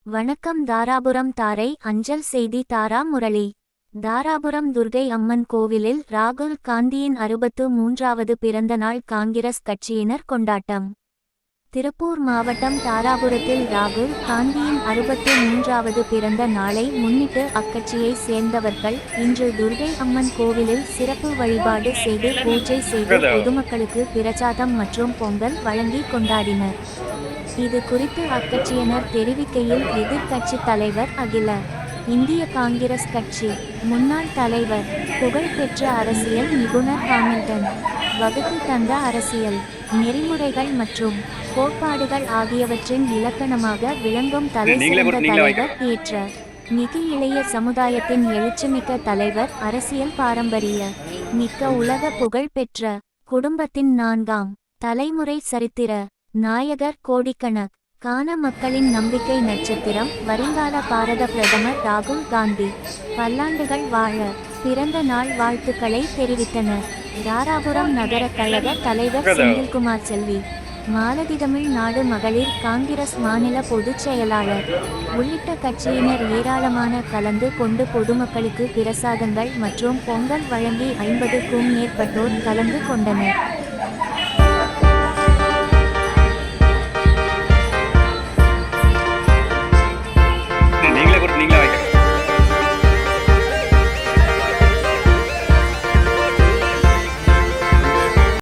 வணக்கம். தாராபுரம் தாரை அஞ்சல் செய்தி. தாரா முரளி. தாராபுரம் துர்கை அம்மன் கோவிலில் ராகுல் காந்தியின் 63வது பிறந்த நாள் காங்கிரஸ் கட்சியினர் கொண்டாட்டம். திருப்பூர் மாவட்டம் தாராபுரத்தில் ராகுல் காந்தியின் 63வது பிறந்த நாளை முன்னிட்டு அக்கட்சியை சேர்ந்தவர்கள் இன்று துர்கை அம்மன் கோவிலில் சிறப்பு வழிபாடு செய்து பூஜை செய்து பொதுமக்களுக்கு பிரசாதம் மற்றும் பொங்கல் வழங்கி கொண்டாடினர். இது குறித்து அக்கட்சியினர் தெரிவிக்கையில், எதிர்க்கட்சி தலைவர், அகில இந்திய காங்கிரஸ் கட்சி முன்னாள் தலைவர், புகழ்பெற்ற அரசியல் நிபுணர் ஹாமில்டன் வகுத்து தந்த அரசியல் நெறிமுறைகள் மற்றும் கோட்பாடுகள் ஆகியவற்றின் இலக்கணமாக விளங்கும் தலைசிறந்த தலைவர், ஏற்ற மிகு இளைய சமுதாயத்தின் எழுச்சிமிக்க தலைவர், அரசியல் பாரம்பரிய மிக்க உலக புகழ் பெற்ற குடும்பத்தின் 4ஆம் தலைமுறை சரித்திர நாயகர், கோடிக்கணக் கான மக்களின் நம்பிக்கை நட்சத்திரம், வருங்கால பாரத பிரதமர் ராகுல் காந்தி பல்லாண்டுகள் வாழ பிறந்த நாள் வாழ்த்துக்களை தெரிவித்தனர். தாராபுரம் நகர கழக தலைவர் செந்தில்குமார் செல்வி, மாலதிதமிழ் நாடு மகளிர் காங்கிரஸ் மாநில பொதுச் செயலாளர் உள்ளிட்ட கட்சியினர் ஏராளமான கலந்து கொண்டு பொதுமக்களுக்கு பிரசாதங்கள் மற்றும் பொங்கல் வழங்கி 50க்கும் மேற்பட்டோர் கலந்து கொண்டனர்.